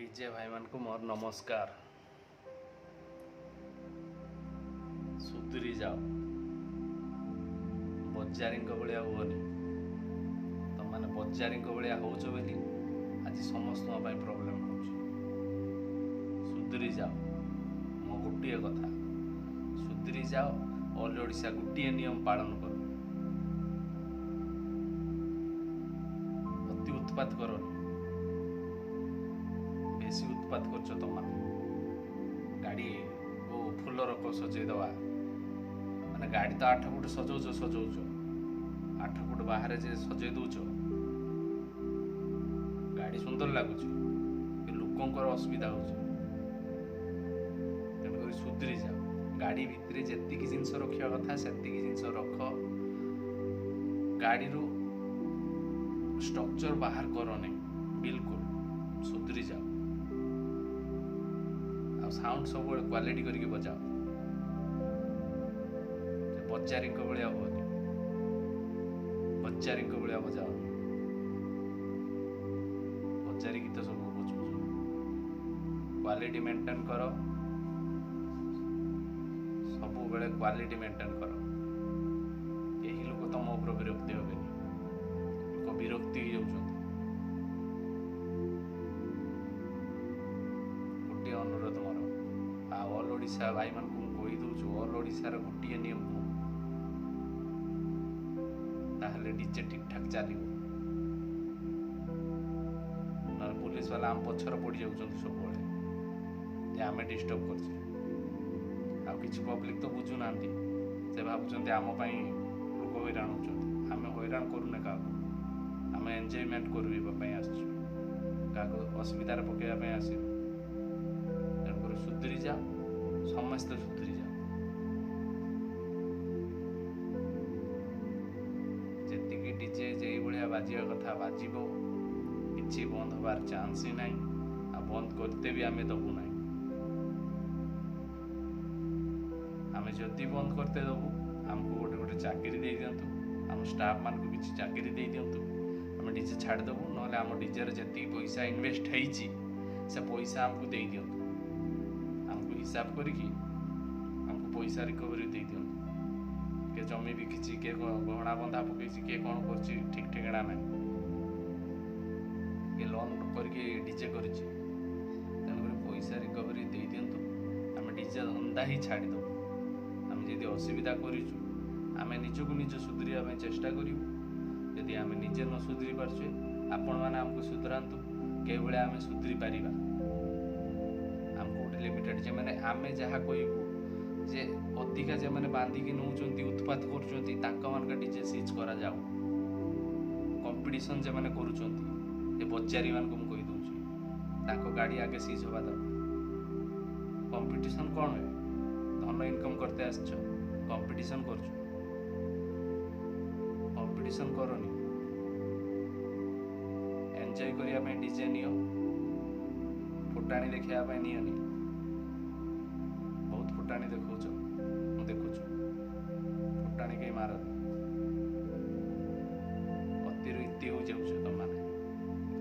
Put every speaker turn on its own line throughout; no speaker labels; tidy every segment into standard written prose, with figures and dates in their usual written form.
DJ भाई मान को मोर नमस्कार। सुधरी जाओ, बजारी भाया हुअनि। तुम मैंने बजारी भाया होच बोली आज समस्त प्रोब्लेम हो। सुधरी जाओ, मो गोटे कथा सुधरी जाओ। ऑल ओडिशा गोटे नियम पालन करो, अति उत्पात करोनी। बेसी उत्पात करछ तुम गाड़ी को फुल रख सजे दवा माने गाड़ी तो 8 फुट सजौच 8 फुट बाहर जे सजे दौच गाड़ी सुंदर लगुच लोकंर असुविधा हो। तेणुक सुधरी जाओ, गाड़ी भितर जी जिनस रखा कथा से जिनस रख। गाड़ी स्ट्रक्चर बाहर करो नहीं, बिल्कुल सुधरी जाओ। साउंड सब क्वालिटी करके बजाओ, बजारी भाया हुअनि। बजारी भाया बजाओ, बजारी गीत सब बुझ क्वालिटी मेंटेन करो, सब बेले क्वालिटी मेंटेन करो। यही लोक तुम ऊपर विरक्ति हेबेनि, लोक विरक्ति हो जाउछन्ति। गोटे अनुरोध मोर ऑल ओडिशा भाई मान को कही दउछु, ऑल ओडिशार गोटे नियम ताहले डीजे ठीक ठाक चलो। ना पुलिस वाला आम पछर पड़ जाउछन्ति सब बेले जे आमे डिस्टर्ब करछे। आ किछि पब्लिक तो बुझु नांती, से भाबुछन्ति आम पई लोक हैरान होछन्ति। आमे हैरान करूने का, आमे एन्जॉयमेंट करूबा पई आछू, का असुविधार पकेबा पई आसी। तेणुकर सुधरी जाओ, समस्त सुधरी जाओ। जी डीजे जे भाया बाजिया कथा बाजिब, किसी बंद हबार चांस ही नहीं। आ बंद करते भी आमे दबू ना। आमे जदि बंद करते दबू आमको गोटे गोटे चाकरी दे दिंतु, आम स्टाफ मान को किसी चाकरी दे दिंतु, आम डीजे छाड़देबू। ना आम डीजे जी पैसा इन्वेस्ट होइछि से पैसा आमको दे दिंतु, आमको हिसाब करके आमको पैसा रिकवरी दे दिंतु। के जमी बिकी किए गहना बंधा पकई किए कौन कर ठीक ठिकाना ना, किए लोन करके डीजे कर। तेणुक पैसा रिकवरी दे दिंतु, आम डीजे धंदा ही छाड़देबू। आम जदि असुविधा करूँ आम निजक निज सुधरिया चेष्टा करूँ। जदि आम निजे न सुधरी पार्चे आपण मैंने आमको सुधरातु, के आम सुधरी पार। आमको गोटे लिमिटेड जे मैंने आम जहाँ कहूँ जे अधिका जे मैंने बांधिकी नौ उत्पात कर डीजे सीज करा जाऊ। कंपटीशन जे मैंने करुँचे बजारी मान को कही दूसरी गाड़ी आगे सीज हवा दर। कंपटीशन कौन है? धन इनकम करते आस कंपटीशन कर कंपटीशन करनी, एंजॉय करने डीजे नियो, फुटाणी देखा नियनि। बहुत फुटाणी देखौछ, मु देखुछु फुटाणी के मार अतिरिक्त हो जाउछ। तुम माने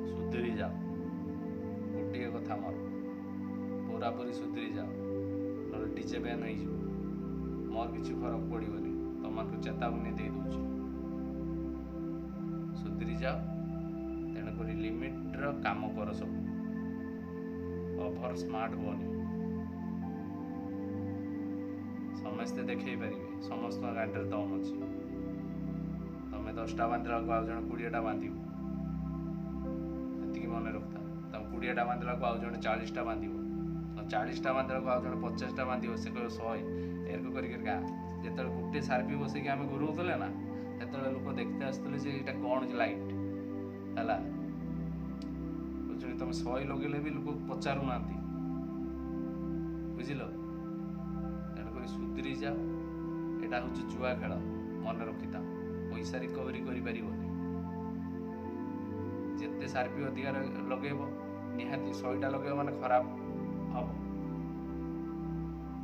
सुधरी जाओ, गोटे कथा मोर पूरा पूरी सुधरी जाओ, ना डीजे बैन हो मोर किसी फरक पड़ोनी। तुम चेतावनी दे दूची, सुधरी जाओ। तेणुक लिमिट्र काम कर, सब ओभर स्मार्ट होनी। समस्ते देखे पारे, समस्त गाड़ी दम अच्छी। तुम 10टा बांधला आउ जन 20टा बांध मन रखता। तुम 20टा बांधला आउ जन 40टा बांध, 40टा बांधला आउ जन 50टा बांध, से कह 100 एरक कर जो गोटे सार्पी बसैक आम घुरोले ना से लोक देखते आसते ये कौन लाइट है बुझे। तुम 100 लगे भी लोक पचारू ना बुझल। तेणुक सुधरी जाओ, यहाँ हूँ जुआ खेल, मन रखी था। पैसा रिकवरी कर जिते सार्पी अधिकार लगे निहाती 100टा लगे माने खराब हम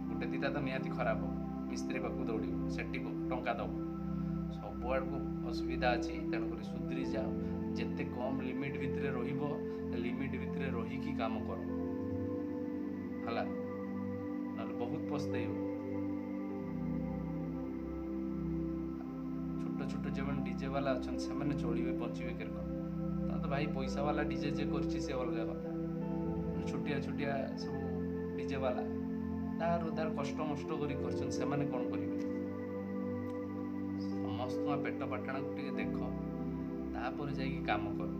गोटे 2टा तो निहाती खराब हो। मिस्त्री पाक दौड़ से टंका दब सब आड़ को असुविधा अच्छी। तेणुक सुधरी जाओ, जिते कम लिमिट भितर लिमिट भितर रही काम कर हला नहले बहुत पछताइब। छोट छोट जो डीजे वाला अच्छा से चलिए बचे किरक तो भाई पैसा वाला डीजे जे कर अलग कथा छोटिया छोटिया सब डीजे वाला तार कष्ट मष्ट कर कौन करेंगे समस्त पेट पाटणा को टे देख तापर जा कम कर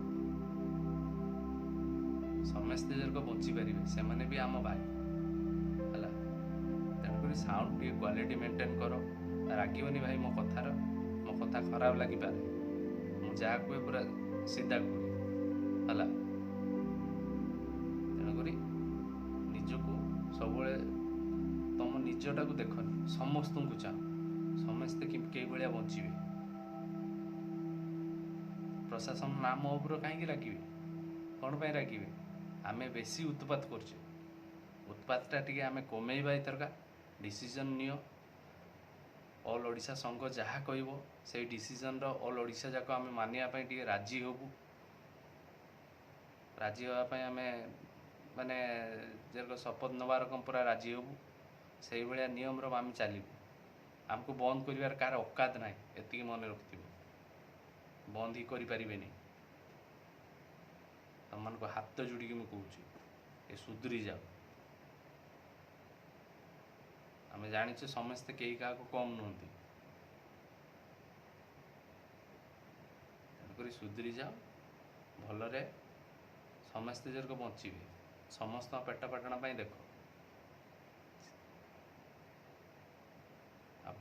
समस्ते जब बची पारे से भी आम भाई है तेणुक साउंड टे क्वालिटी मेंटेन कर रागीबनी भाई मो कथा खराब लगी पारे मु जहाँ कहे पूरा सीधा कहे है तेणुक निजको सब तुम निजटा को देखनी समस्त को चाह समस्ते कई भाया बचे प्रशासन नाम उपर कहीं रागे कौन पर रागे आमे बेसी उत्पात करछे उत्पातटा टिके आमे कमेइबा इतरका डिसीजन नियो ऑल ओडिशा संघ जहाँ कहब से डिसीजन ऑल ओडिशा जाक आमे मानिया पई टिके राजी होबु राजी होगापाई आमे माने जेरक शपथ नबार कम पूरा राजी होबु से भाया नियम आम चलू आमको बंद कर कार औकात ना एति मन रखि बंद ही करें तुम मान हाथ जोड़ी मुझे कहूँ ये सुधरी जाओ आम जाचे समस्ते कई क्या कम नुहति तेणुक सुधरी जाओ भलरे समस्ते जरक बचे समस्त पेट पाटणा देख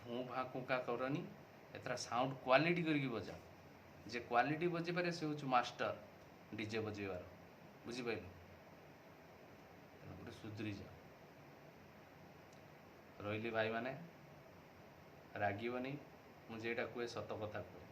भू भा कुका करनी एथरा साउंड क्वालिटी करके बजा जे क्वालिटी बजे पारे से हूँ मास्टर डीजे बजेबार बुझिपारे तेणुक सुधरी जा रही भाई माने रागीबनी मुझे कहे सत कथा कहे